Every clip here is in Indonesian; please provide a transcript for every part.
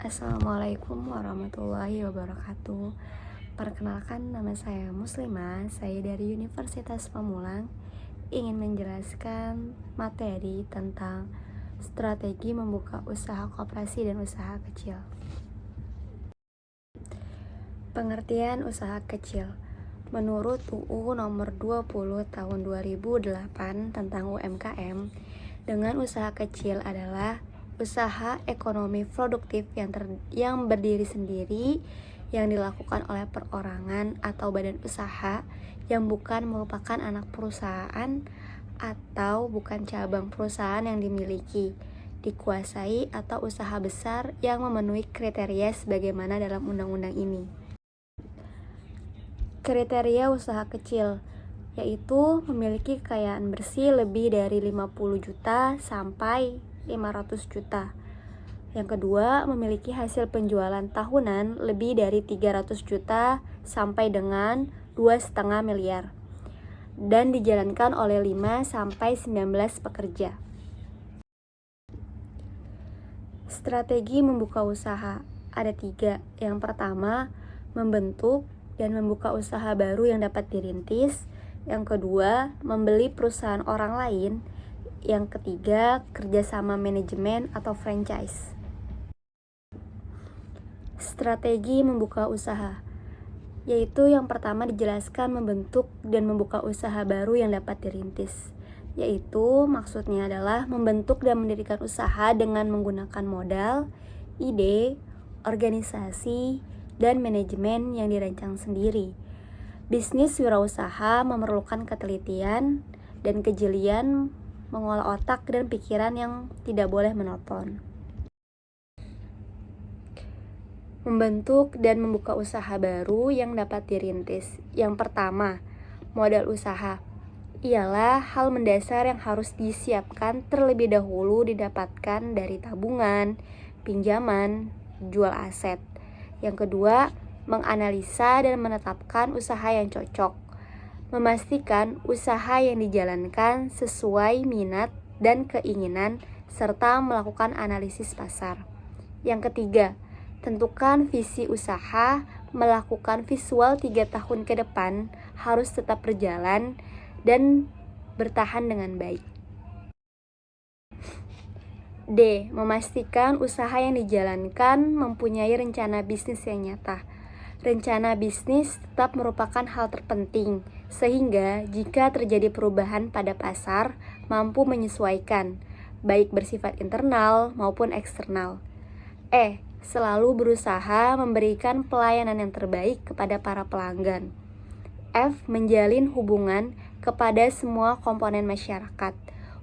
Assalamualaikum warahmatullahi wabarakatuh. Perkenalkan, nama saya Muslimah. Saya dari Universitas Pamulang ingin menjelaskan materi tentang strategi membuka usaha koperasi dan usaha kecil. Pengertian usaha kecil. Menurut UU nomor 20 tahun 2008 tentang UMKM, dengan usaha kecil adalah usaha ekonomi produktif yang berdiri sendiri, yang dilakukan oleh perorangan atau badan usaha yang bukan merupakan anak perusahaan atau bukan cabang perusahaan yang dimiliki, dikuasai atau usaha besar yang memenuhi kriteria sebagaimana dalam undang-undang ini. Kriteria usaha kecil yaitu memiliki kekayaan bersih lebih dari 50 juta sampai 500 juta. Yang kedua, memiliki hasil penjualan tahunan lebih dari 300 juta sampai dengan 2,5 miliar dan dijalankan oleh 5 sampai 19 pekerja. Strategi membuka usaha ada 3. Yang pertama, membentuk dan membuka usaha baru yang dapat dirintis. Yang kedua, membeli perusahaan orang lain. Yang ketiga, kerjasama manajemen atau franchise. Strategi membuka usaha, yaitu yang pertama dijelaskan membentuk dan membuka usaha baru yang dapat dirintis. Yaitu maksudnya adalah membentuk dan mendirikan usaha dengan menggunakan modal, ide, organisasi, dan manajemen yang dirancang sendiri. Bisnis wirausaha memerlukan ketelitian dan kejelian, mengolah otak dan pikiran yang tidak boleh monoton. Membentuk dan membuka usaha baru yang dapat dirintis. Yang pertama, modal usaha. Ialah hal mendasar yang harus disiapkan terlebih dahulu didapatkan dari tabungan, pinjaman, jual aset. Yang kedua, menganalisa dan menetapkan usaha yang cocok, memastikan usaha yang dijalankan sesuai minat dan keinginan, serta melakukan analisis pasar. Yang ketiga, tentukan visi usaha, melakukan visual 3 tahun ke depan harus tetap berjalan dan bertahan dengan baik. D. Memastikan usaha yang dijalankan mempunyai rencana bisnis yang nyata. Rencana bisnis tetap merupakan hal terpenting, sehingga jika terjadi perubahan pada pasar, mampu menyesuaikan, baik bersifat internal maupun eksternal. E. Selalu berusaha memberikan pelayanan yang terbaik kepada para pelanggan. F. Menjalin hubungan kepada semua komponen masyarakat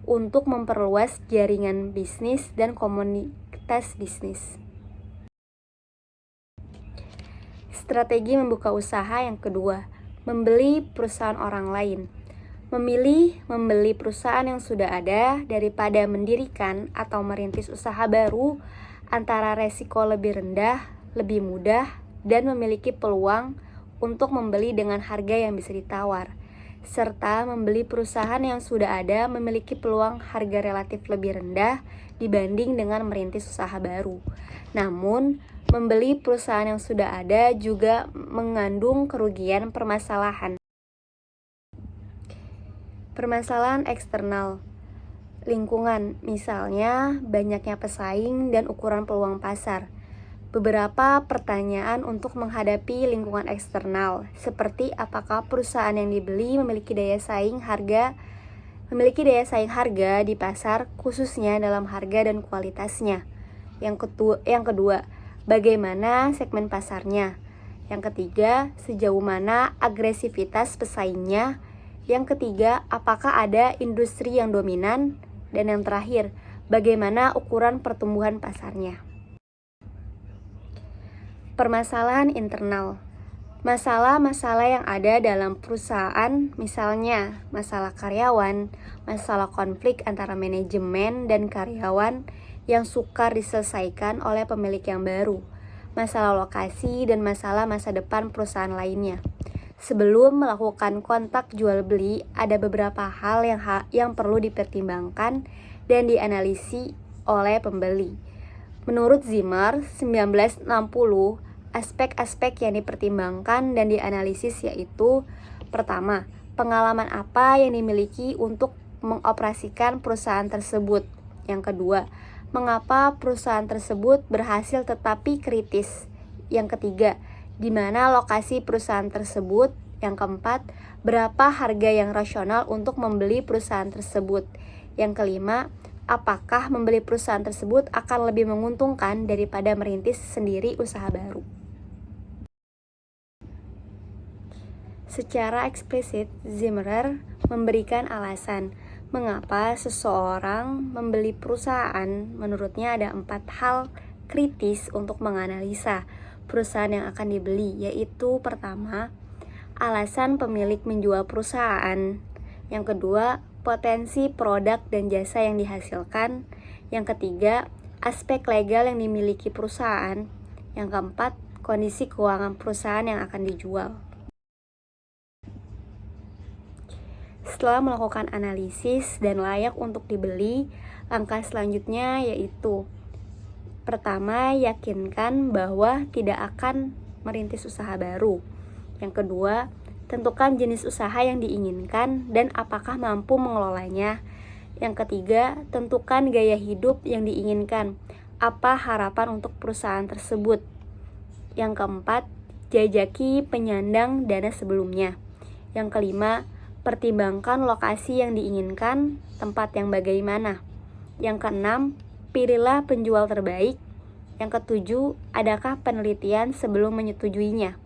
untuk memperluas jaringan bisnis dan komunitas bisnis. Strategi membuka usaha yang kedua, membeli perusahaan orang lain. Memilih membeli perusahaan yang sudah ada daripada mendirikan atau merintis usaha baru antara resiko lebih rendah, lebih mudah, dan memiliki peluang untuk membeli dengan harga yang bisa ditawar, serta membeli perusahaan yang sudah ada memiliki peluang harga relatif lebih rendah dibanding dengan merintis usaha baru. Namun, membeli perusahaan yang sudah ada juga mengandung kerugian permasalahan eksternal, lingkungan, misalnya banyaknya pesaing dan ukuran peluang pasar. Beberapa pertanyaan untuk menghadapi lingkungan eksternal, seperti apakah perusahaan yang dibeli memiliki daya saing harga di pasar, khususnya dalam harga dan kualitasnya. Yang kedua, bagaimana segmen pasarnya. Yang ketiga, sejauh mana agresivitas pesaingnya. Yang ketiga, apakah ada industri yang dominan. Dan yang terakhir, bagaimana ukuran pertumbuhan pasarnya. Permasalahan internal. Masalah-masalah yang ada dalam perusahaan, misalnya masalah karyawan, masalah konflik antara manajemen dan karyawan yang sukar diselesaikan oleh pemilik yang baru, masalah lokasi, dan masalah masa depan perusahaan lainnya. Sebelum melakukan kontak jual beli, ada beberapa hal yang perlu dipertimbangkan dan dianalisi oleh pembeli. Menurut Zimmer, 1960, aspek-aspek yang dipertimbangkan dan dianalisis yaitu: pertama, pengalaman apa yang dimiliki untuk mengoperasikan perusahaan tersebut. Yang kedua, mengapa perusahaan tersebut berhasil tetapi kritis. Yang ketiga, di mana lokasi perusahaan tersebut. Yang keempat, berapa harga yang rasional untuk membeli perusahaan tersebut. Yang kelima, apakah membeli perusahaan tersebut akan lebih menguntungkan daripada merintis sendiri usaha baru. Secara eksplisit, Zimmer memberikan alasan mengapa seseorang membeli perusahaan. Menurutnya ada 4 hal kritis untuk menganalisa perusahaan yang akan dibeli, yaitu pertama, alasan pemilik menjual perusahaan. Yang kedua, potensi produk dan jasa yang dihasilkan. Yang ketiga, aspek legal yang dimiliki perusahaan. Yang keempat, kondisi keuangan perusahaan yang akan dijual. Setelah melakukan analisis dan layak untuk dibeli, langkah selanjutnya yaitu: pertama, yakinkan bahwa tidak akan merintis usaha baru. Yang kedua, tentukan jenis usaha yang diinginkan dan apakah mampu mengelolanya. Yang ketiga, tentukan gaya hidup yang diinginkan. Apa harapan untuk perusahaan tersebut? Yang keempat, jajaki penyandang dana sebelumnya. Yang kelima, pertimbangkan lokasi yang diinginkan, tempat yang bagaimana. Yang keenam, pilihlah penjual terbaik. Yang ketujuh, adakah penelitian sebelum menyetujuinya.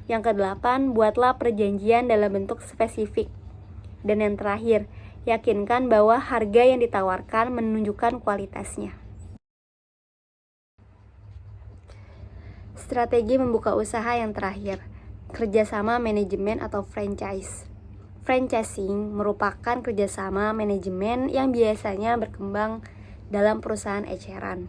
Yang kedelapan, buatlah perjanjian dalam bentuk spesifik. Dan yang terakhir, yakinkan bahwa harga yang ditawarkan menunjukkan kualitasnya. Strategi membuka usaha yang terakhir, kerjasama manajemen atau franchise. Franchising merupakan kerjasama manajemen yang biasanya berkembang dalam perusahaan eceran.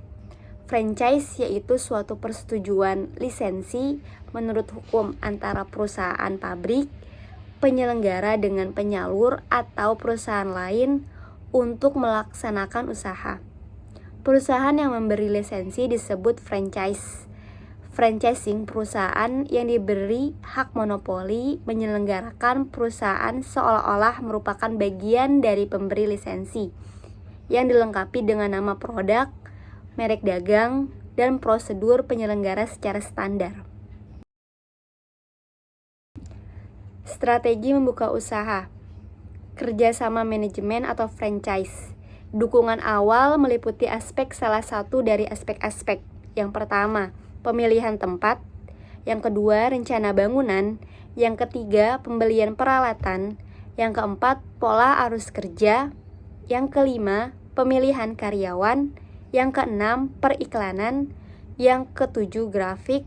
Franchise yaitu suatu persetujuan lisensi menurut hukum antara perusahaan pabrik, penyelenggara dengan penyalur atau perusahaan lain untuk melaksanakan usaha. Perusahaan yang memberi lisensi disebut franchise. Franchising perusahaan yang diberi hak monopoli menyelenggarakan perusahaan seolah-olah merupakan bagian dari pemberi lisensi, yang dilengkapi dengan nama produk, merek dagang, dan prosedur penyelenggara secara standar. Strategi membuka usaha, kerjasama manajemen atau franchise. Dukungan awal meliputi aspek salah satu dari aspek-aspek. Yang pertama, pemilihan tempat. Yang kedua, rencana bangunan. Yang ketiga, pembelian peralatan. Yang keempat, pola arus kerja. Yang kelima, pemilihan karyawan. Yang keenam, periklanan. Yang ketujuh, grafik.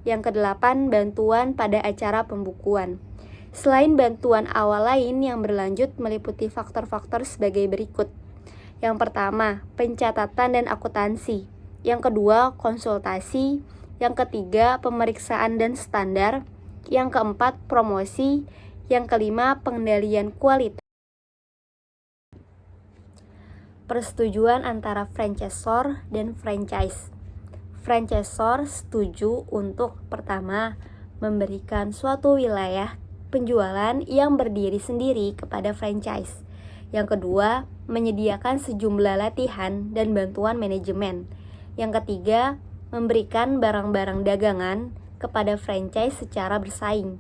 Yang kedelapan, bantuan pada acara pembukuan. Selain bantuan awal lain yang berlanjut meliputi faktor-faktor sebagai berikut. Yang pertama, pencatatan dan akuntansi. Yang kedua, konsultasi. Yang ketiga, pemeriksaan dan standar. Yang keempat, promosi. Yang kelima, pengendalian kualitas. Persetujuan antara franchisor dan franchise. Franchisor setuju untuk pertama, memberikan suatu wilayah penjualan yang berdiri sendiri kepada franchise. Yang kedua, menyediakan sejumlah latihan dan bantuan manajemen. Yang ketiga, memberikan barang-barang dagangan kepada franchise secara bersaing.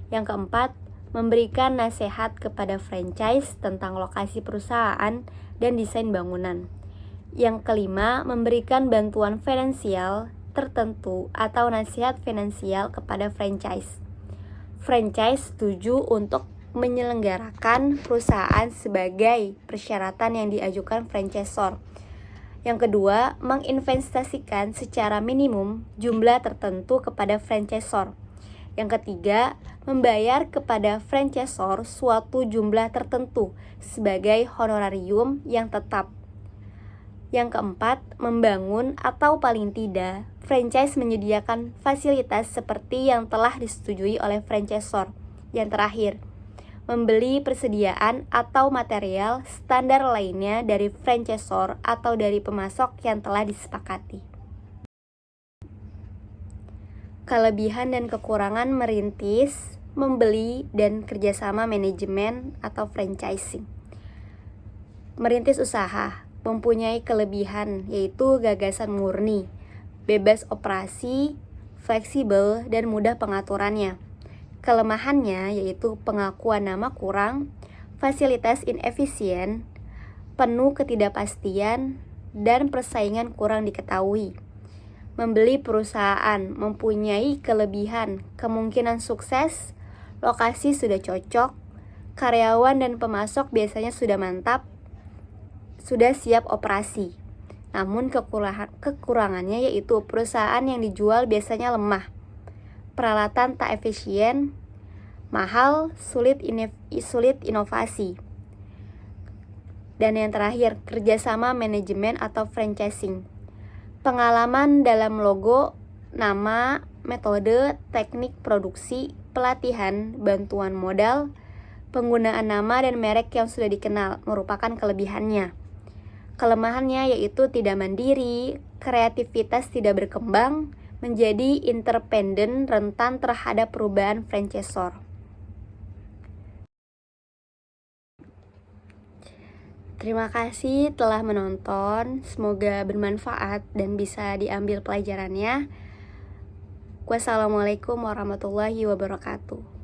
Yang keempat, memberikan nasihat kepada franchise tentang lokasi perusahaan dan desain bangunan. Yang kelima, memberikan bantuan finansial tertentu atau nasihat finansial kepada franchise. Franchise setuju untuk menyelenggarakan perusahaan sebagai persyaratan yang diajukan franchisor. Yang kedua, menginvestasikan secara minimum jumlah tertentu kepada franchisor. Yang ketiga, membayar kepada franchisor suatu jumlah tertentu sebagai honorarium yang tetap. Yang keempat, membangun atau paling tidak, franchise menyediakan fasilitas seperti yang telah disetujui oleh franchisor. Yang terakhir, membeli persediaan atau material standar lainnya dari franchisor atau dari pemasok yang telah disepakati. Kelebihan dan kekurangan merintis, membeli, dan kerjasama manajemen atau franchising. Merintis usaha mempunyai kelebihan yaitu gagasan murni, bebas operasi, fleksibel, dan mudah pengaturannya. Kelemahannya yaitu pengakuan nama kurang, fasilitas inefisien, penuh ketidakpastian, dan persaingan kurang diketahui. Membeli perusahaan mempunyai kelebihan, kemungkinan sukses, lokasi sudah cocok, karyawan dan pemasok biasanya sudah mantap, sudah siap operasi. Namun kekurangannya yaitu perusahaan yang dijual biasanya lemah, peralatan tak efisien, mahal, sulit inovasi. Dan yang terakhir, kerjasama manajemen atau franchising. Pengalaman dalam logo, nama, metode, teknik produksi, pelatihan, bantuan modal, penggunaan nama dan merek yang sudah dikenal merupakan kelebihannya. Kelemahannya yaitu tidak mandiri, kreativitas tidak berkembang, menjadi independen, rentan terhadap perubahan franchisor. Terima kasih telah menonton, semoga bermanfaat dan bisa diambil pelajarannya. Wassalamualaikum warahmatullahi wabarakatuh.